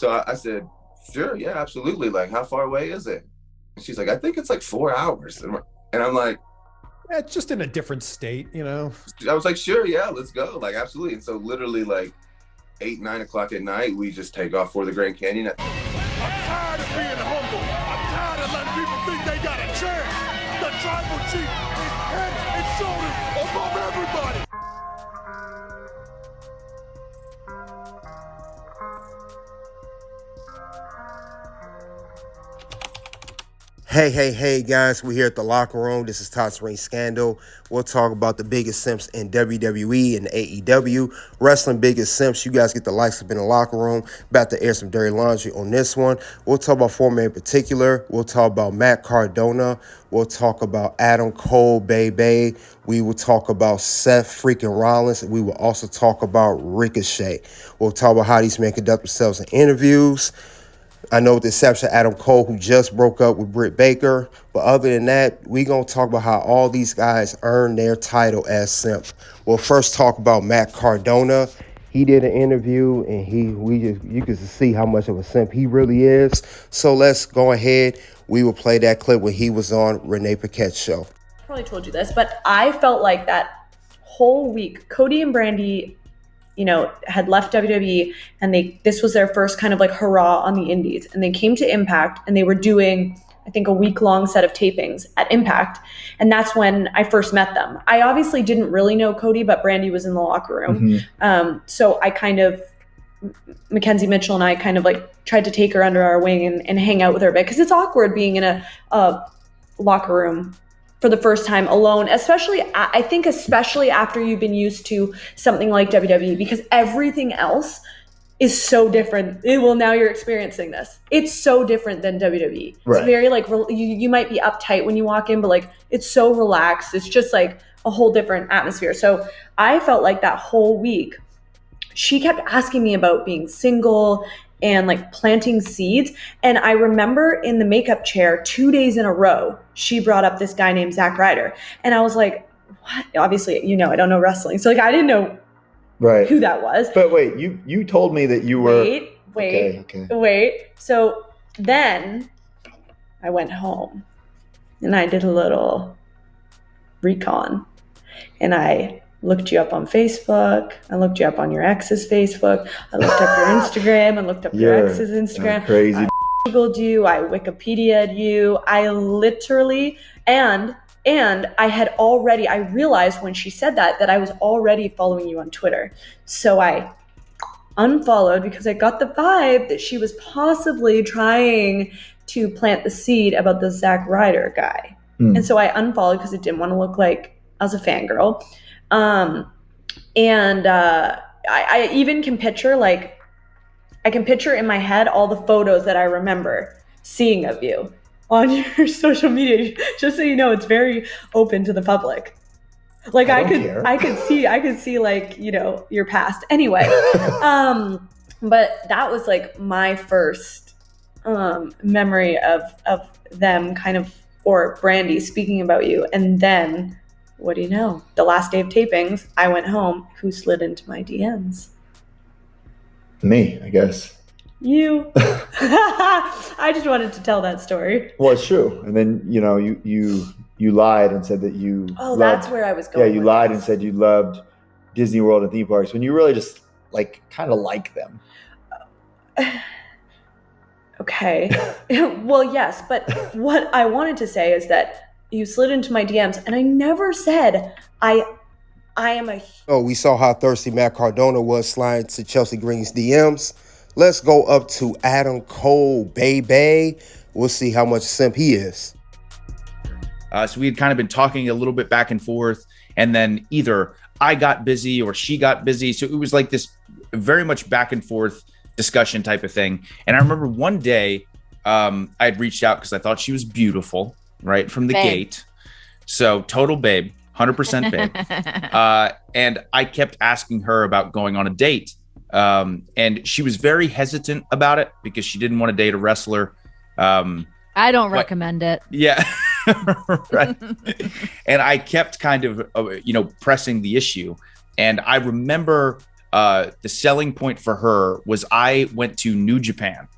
So I said, sure, yeah, absolutely. Like, how far away is it? And she's like, I think it's like 4 hours. And I'm like, it's just in a different state, you know? I was like, sure, yeah, let's go. Like, absolutely. And so literally like 8, 9 o'clock at night, we just take off for the Grand Canyon. I'm tired of being humble. I'm tired of letting people think they got a chance. The tribal chief is head and shoulders above everybody. Hey, guys, we're here at the locker room. This is Todd's Ring Scandal. We'll talk about the biggest simps in WWE and AEW. Wrestling biggest simps. You guys get the likes up in the locker room. About to air some dirty laundry on this one. We'll talk about 4 men in particular. We'll talk about Matt Cardona. We'll talk about Adam Cole, Baby. We will talk about Seth freaking Rollins. We will also talk about Ricochet. We'll talk about how these men conduct themselves in interviews. I know with the exception of Adam Cole, who just broke up with Britt Baker. But other than that, we're going to talk about how all these guys earned their title as simp. We'll first talk about Matt Cardona. He did an interview, and you can see how much of a simp he really is. So let's go ahead. We will play that clip when he was on Renée Paquette's show. I probably told you this, but I felt like that whole week, Cody and Brandi, had left WWE, and this was their first kind of like hurrah on the indies, and they came to Impact, and they were doing, I think, a week-long set of tapings at Impact, and that's when I first met them. I obviously didn't really know Cody, but Brandi was in the locker room. So I kind of, Mackenzie Mitchell and I kind of like tried to take her under our wing and hang out with her a bit, because it's awkward being in a locker room for the first time alone, especially after you've been used to something like WWE, because everything else is so different. Now you're experiencing this. It's so different than WWE. Right. It's very like, you might be uptight when you walk in, but like, it's so relaxed. It's just like a whole different atmosphere. So I felt like that whole week, she kept asking me about being single and like planting seeds. And I remember in the makeup chair 2 days in a row, she brought up this guy named Zack Ryder. And I was like, what? Obviously, I don't know wrestling. So like, I didn't know who that was. But wait, you told me that you were... Wait. So then I went home and I did a little recon, and I looked you up on Facebook. I looked you up on your ex's Facebook. I looked up your Instagram. I looked up your ex's Instagram. Crazy. I Googled you. I Wikipedia'd you. I literally, and I realized when she said that I was already following you on Twitter. So I unfollowed because I got the vibe that she was possibly trying to plant the seed about the Zack Ryder guy. And so I unfollowed because I didn't want to look like I was a fangirl. I even can picture, I can picture in my head all the photos that I remember seeing of you on your social media. Just so you know, it's very open to the public. Like I could see like, your past anyway. But that was like my first memory of them kind of, or Brandi speaking about you. And then, what do you know? The last day of tapings, I went home. Who slid into my DMs? Me, I guess. You. I just wanted to tell that story. Well, it's true. And then, you lied and said that you that's where I was going. Yeah, you lied and said you loved Disney World and theme parks when you really just kind of like them. Okay. Well, yes, but what I wanted to say is that you slid into my DMs, and I never said I am a... Oh, we saw how thirsty Matt Cardona was sliding to Chelsea Green's DMs. Let's go up to Adam Cole, baby. We'll see how much simp he is. So we had kind of been talking a little bit back and forth, and then either I got busy or she got busy. So it was like this very much back and forth discussion type of thing. And I remember one day I had reached out because I thought she was beautiful. Right from the gate. So total babe, 100% babe. And I kept asking her about going on a date. And she was very hesitant about it because she didn't want to date a wrestler. I don't recommend it. Yeah. Right. And I kept kind of, pressing the issue. And I remember the selling point for her was I went to New Japan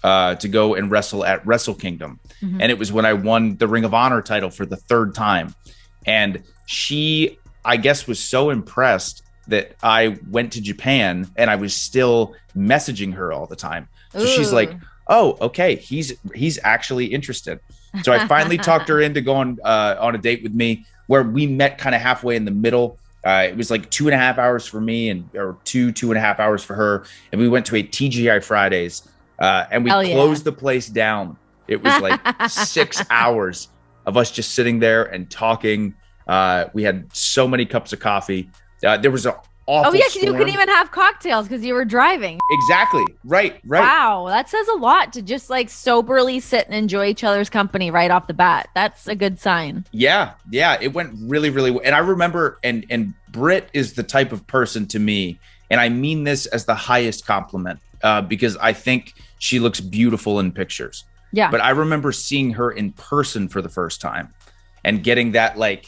to go and wrestle at Wrestle Kingdom. Mhm. And it was when I won the Ring of Honor title for the third time. And she, I guess, was so impressed that I went to Japan and I was still messaging her all the time. So she's like, oh, okay, he's actually interested. So I finally talked her into going on a date with me, where we met kind of halfway in the middle. It was like 2.5 hours for me or 2.5 hours for her. And we went to a TGI Fridays and we closed the place down. It was like 6 hours of us just sitting there and talking. We had so many cups of coffee. There was an awful because you storm. couldn't even have cocktails because you were driving. Exactly. Right. Wow, that says a lot to just like soberly sit and enjoy each other's company right off the bat. That's a good sign. Yeah. It went really, really well. And I remember, and Britt is the type of person to me, and I mean this as the highest compliment, because I think she looks beautiful in pictures. Yeah. But I remember seeing her in person for the first time and getting that like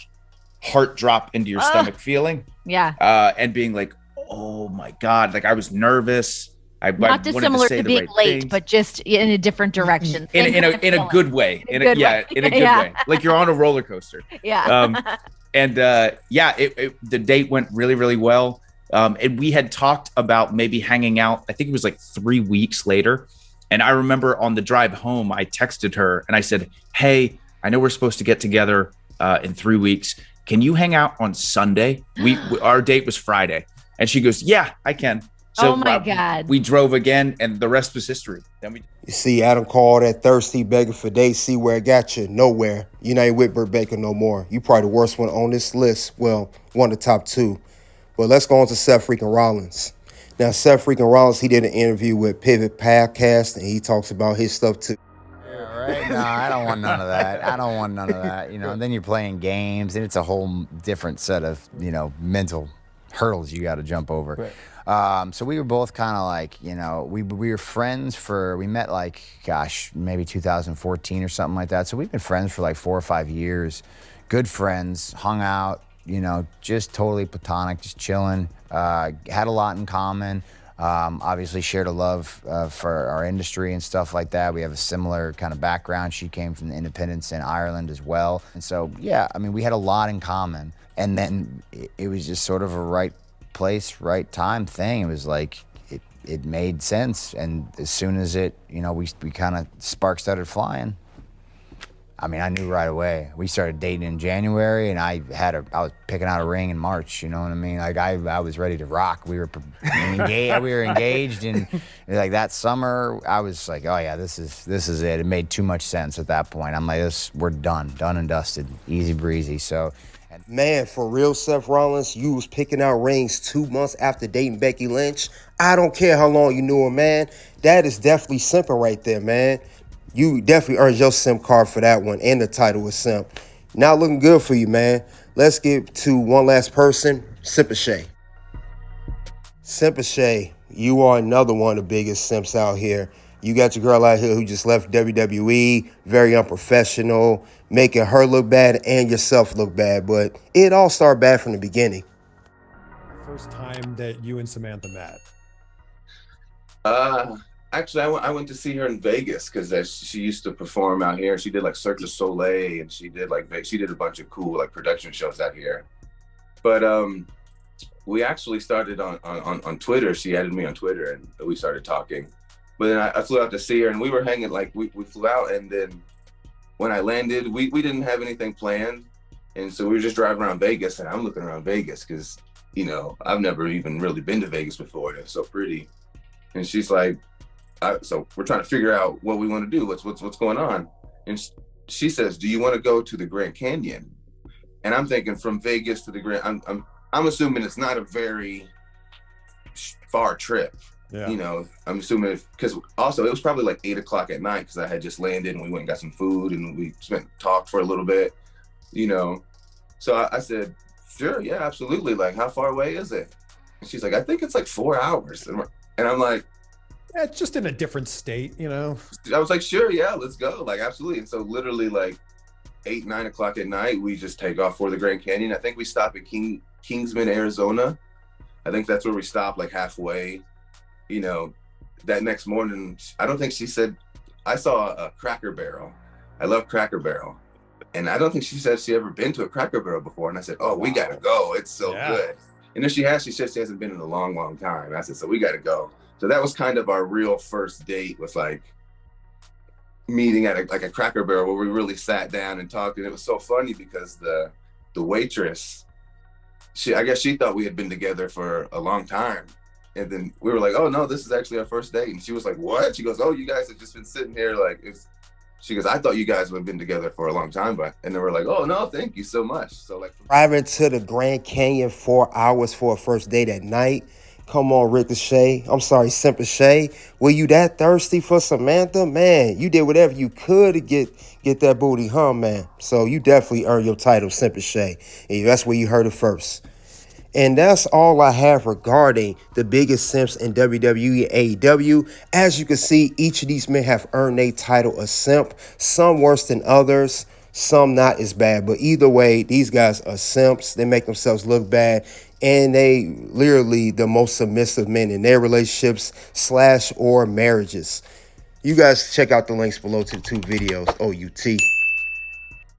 heart drop into your stomach feeling. Yeah. And being like, oh my God, like I was nervous. Not dissimilar to being late, but just in a different direction. In a good way. In a good way. Like you're on a roller coaster. Yeah. The date went really, really well. And we had talked about maybe hanging out. I think it was like 3 weeks later. And I remember on the drive home, I texted her and I said, hey, I know we're supposed to get together in 3 weeks. Can you hang out on Sunday? Our date was Friday. And she goes, yeah, I can. So oh my God. We drove again and the rest was history. You see, Adam called that thirsty begging for dates. See where it got you? Nowhere. You're not with Britt Baker no more. You probably the worst one on this list. Well, one of the top two. But let's go on to Seth freaking Rollins. Now, Seth freaking Rollins, he did an interview with Pivot Podcast, and he talks about his stuff too. Yeah, right? No, I don't want none of that. You know, and then you're playing games, and it's a whole different set of, mental hurdles you got to jump over. Right. So we were both kind of like, we were friends we met like, maybe 2014 or something like that. So we've been friends for like 4 or 5 years. Good friends, hung out, just totally platonic, just chilling. Had a lot in common. Obviously shared a love for our industry and stuff like that. We have a similar kind of background. She came from the independents in Ireland as well. And so, we had a lot in common. And then it was just sort of a right place, right time thing. It was like, it made sense. And as soon as we kind of sparks started flying, I knew right away. We started dating in January, and I was picking out a ring in March. You know what I mean? Like I was ready to rock. We were engaged. We were engaged, and like that summer, I was like, oh yeah, this is it. It made too much sense at that point. I'm like, we're done and dusted, easy breezy. So. Man, for real, Seth Rollins, you was picking out rings 2 months after dating Becky Lynch. I don't care how long you knew her, man. That is definitely simping right there, man. You definitely earned your Simp card for that one, and the title was Simp. Now looking good for you, man. Let's get to one last person, Simp-a-Shay. Simp-a-Shay, you are another one of the biggest simps out here. You got your girl out here who just left WWE, very unprofessional, making her look bad and yourself look bad. But it all started bad from the beginning. First time that you and Samantha met? Actually, I went to see her in Vegas because she used to perform out here. She did like Cirque du Soleil, and she did a bunch of cool like production shows out here. But we actually started on Twitter. She added me on Twitter, and we started talking. But then I flew out to see her, and we were hanging, like we flew out, and then when I landed, we didn't have anything planned, and so we were just driving around Vegas, and I'm looking around Vegas because I've never even really been to Vegas before, and it's so pretty. And she's like, so we're trying to figure out what we want to do, what's going on, and she says, "Do you want to go to the Grand Canyon?" And I'm thinking from Vegas to the Grand, I'm assuming it's not a very far trip. Yeah. I'm assuming because also it was probably like 8 o'clock at night because I had just landed and we went and got some food and we talked for a little bit, So I said, sure, yeah, absolutely. Like, how far away is it? And she's like, I think it's like 4 hours. And I'm like, yeah, it's just in a different state, I was like, sure, yeah, let's go. Like, absolutely. And so literally like 8, 9 o'clock at night, we just take off for the Grand Canyon. I think we stop at Kingsman, Arizona. I think that's where we stopped, like halfway. You know, that next morning, I don't think she said, I saw a Cracker Barrel. I love Cracker Barrel. And I don't think she said she ever been to a Cracker Barrel before. And I said, oh, we got to go. It's so good. And if she has, she said she hasn't been in a long, long time. And I said, so we got to go. So that was kind of our real first date, was like meeting at a Cracker Barrel where we really sat down and talked. And it was so funny because the waitress, I guess she thought we had been together for a long time. And then we were like, oh no, this is actually our first date. And she was like, what? She goes, oh, you guys have just been sitting here like, she goes, I thought you guys would have been together for a long time, but and then we're like, oh no, thank you so much. So like driving to the Grand Canyon 4 hours for a first date at night. Come on, Ricochet. I'm sorry, Simp. Were you that thirsty for Samantha? Man, you did whatever you could to get that booty, huh, man? So you definitely earned your title, Simp. And that's where you heard it first. And that's all I have regarding the biggest simps in WWE and AEW. As you can see, each of these men have earned a title of simp. Some worse than others, some not as bad. But either way, these guys are simps. They make themselves look bad. And they literally the most submissive men in their relationships / or marriages. You guys check out the links below to the 2 videos. OUT.